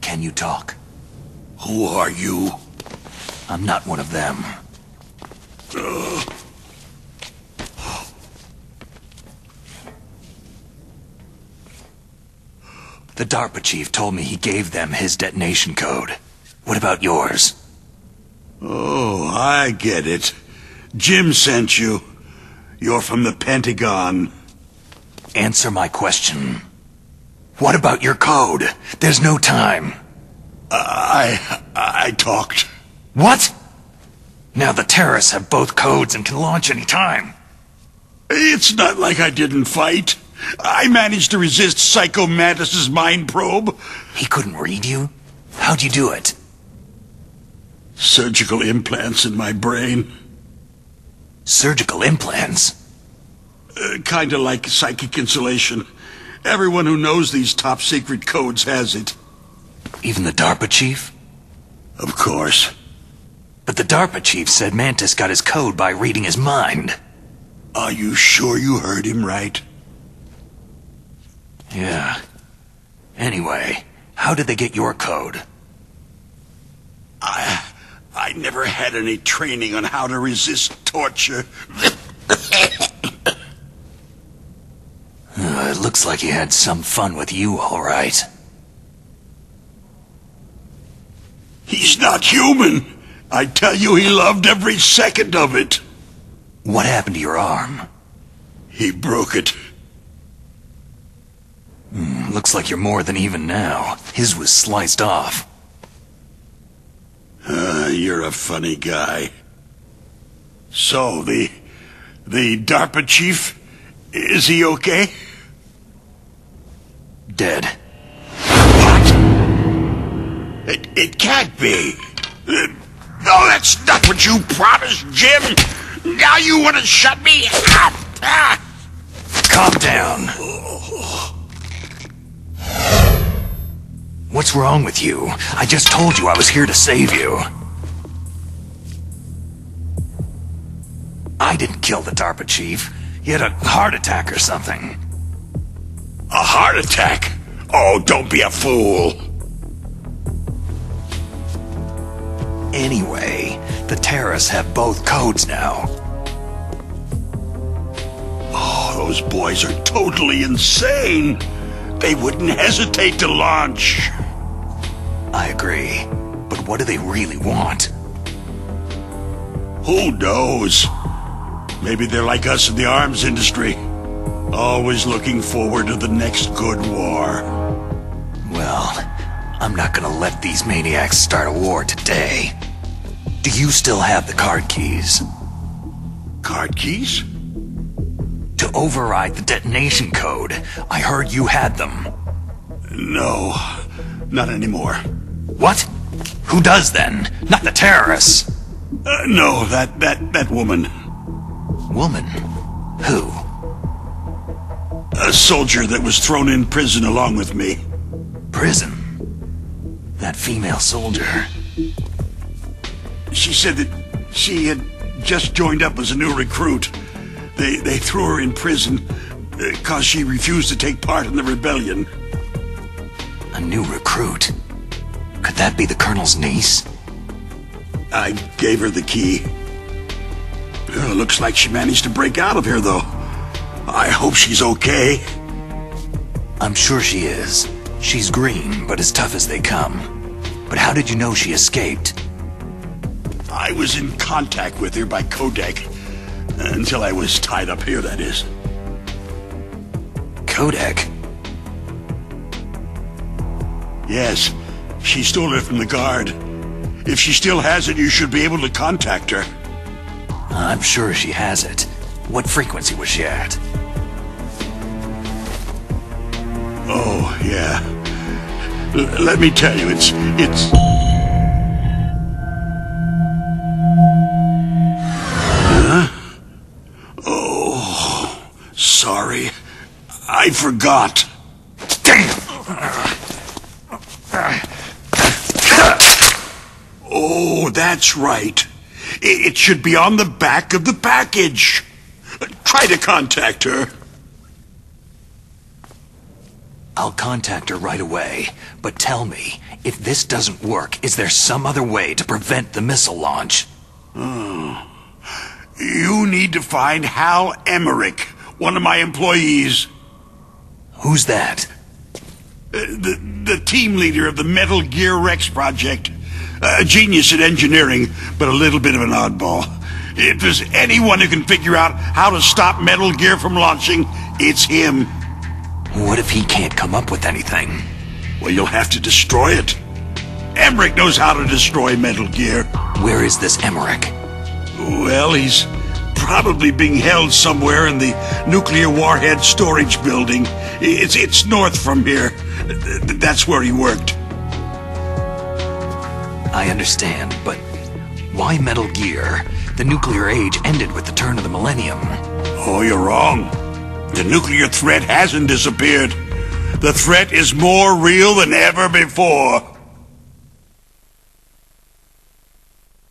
Can you talk? Who are you? I'm not one of them. The DARPA chief told me he gave them his detonation code. What about yours? Oh, I get it. Jim sent you. You're from the Pentagon. Answer my question. What about your code? There's no time. I talked. What? Now the terrorists have both codes and can launch any time. It's not like I didn't fight. I managed to resist Psycho Mantis's mind probe. He couldn't read you? How'd you do it? Surgical implants in my brain. Surgical implants? Kinda like psychic insulation. Everyone who knows these top-secret codes has it. Even the DARPA chief? Of course. But the DARPA chief said Mantis got his code by reading his mind. Are you sure you heard him right? Yeah. Anyway, how did they get your code? I never had any training on how to resist torture. It looks like he had some fun with you, all right. He's not human. I tell you, he loved every second of it. What happened to your arm? He broke it. Looks like you're more than even now. His was sliced off. You're a funny guy. So, the DARPA chief, is he okay? Dead. What? It can't be. No, that's not what you promised, Jim. Now you want to shut me up. Calm down. What's wrong with you? I just told you I was here to save you. I didn't kill the DARPA chief. He had a heart attack or something. A heart attack? Oh, don't be a fool. Anyway, the terrorists have both codes now. Oh, those boys are totally insane. They wouldn't hesitate to launch. I agree. But what do they really want? Who knows? Maybe they're like us in the arms industry. Always looking forward to the next good war. Well, I'm not gonna let these maniacs start a war today. Do you still have the card keys? Card keys? To override the detonation code. I heard you had them. No, not anymore. What? Who does then? Not the terrorists. No, that woman. Woman? Who? A soldier that was thrown in prison along with me. Prison? That female soldier. She said that she had just joined up as a new recruit. They threw her in prison because she refused to take part in the rebellion. A new recruit? Could that be the Colonel's niece? I gave her the key. Looks like she managed to break out of here, though. I hope she's okay. I'm sure she is. She's green, but as tough as they come. But how did you know she escaped? I was in contact with her by codec. Until I was tied up here, that is. Codec? Yes, she stole it from the guard. If she still has it, you should be able to contact her. I'm sure she has it. What frequency was she at? Oh, yeah. Let me tell you, it's... Huh? Oh, sorry. I forgot. Damn! Oh, that's right. It should be on the back of the package. Try to contact her. I'll contact her right away. But tell me, if this doesn't work, is there some other way to prevent the missile launch? You need to find Hal Emmerich, one of my employees. Who's that? The team leader of the Metal Gear Rex project. A genius at engineering, but a little bit of an oddball. If there's anyone who can figure out how to stop Metal Gear from launching, it's him. What if he can't come up with anything? Well, you'll have to destroy it. Emmerich knows how to destroy Metal Gear. Where is this Emmerich? Well, he's probably being held somewhere in the nuclear warhead storage building. It's north from here. That's where he worked. I understand, but why Metal Gear? The nuclear age ended with the turn of the millennium. Oh, you're wrong. The nuclear threat hasn't disappeared. The threat is more real than ever before.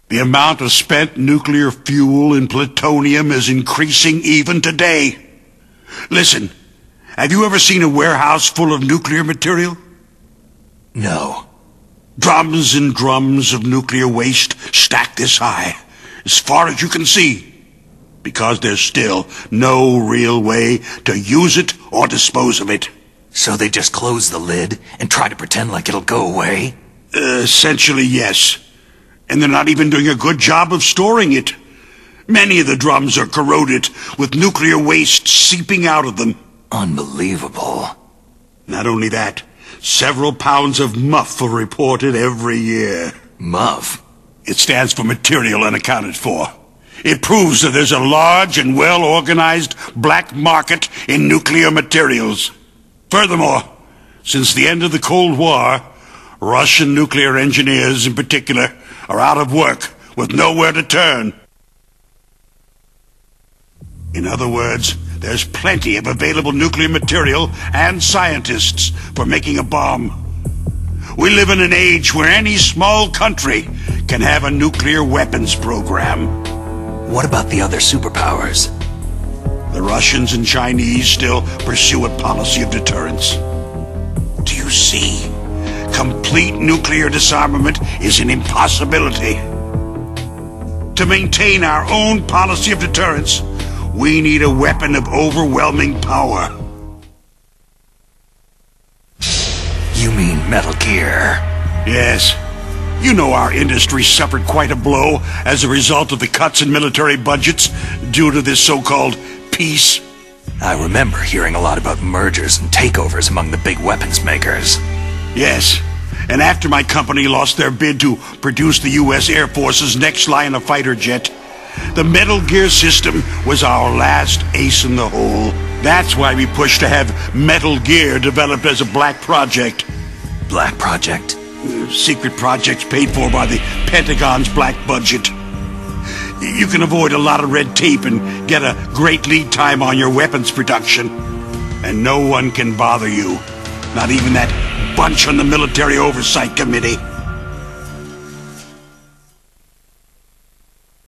The amount of spent nuclear fuel and plutonium is increasing even today. Listen, have you ever seen a warehouse full of nuclear material? No. Drums and drums of nuclear waste stacked this high, as far as you can see, because there's still no real way to use it or dispose of it. So they just close the lid and try to pretend like it'll go away? Essentially, yes. And they're not even doing a good job of storing it. Many of the drums are corroded, with nuclear waste seeping out of them. Unbelievable. Not only that, several pounds of MUF are reported every year. MUF? It stands for Material Unaccounted For. It proves that there's a large and well-organized black market in nuclear materials. Furthermore, since the end of the Cold War, Russian nuclear engineers in particular are out of work with nowhere to turn. In other words, there's plenty of available nuclear material and scientists for making a bomb. We live in an age where any small country can have a nuclear weapons program. What about the other superpowers? The Russians and Chinese still pursue a policy of deterrence. Do you see? Complete nuclear disarmament is an impossibility. To maintain our own policy of deterrence, we need a weapon of overwhelming power. You mean Metal Gear? Yes. You know our industry suffered quite a blow as a result of the cuts in military budgets due to this so-called peace. I remember hearing a lot about mergers and takeovers among the big weapons makers. Yes. And after my company lost their bid to produce the U.S. Air Force's next line of fighter jet, the Metal Gear system was our last ace in the hole. That's why we pushed to have Metal Gear developed as a black project. Black project? Secret projects paid for by the Pentagon's black budget. You can avoid a lot of red tape and get a great lead time on your weapons production. And no one can bother you. Not even that bunch on the Military Oversight Committee.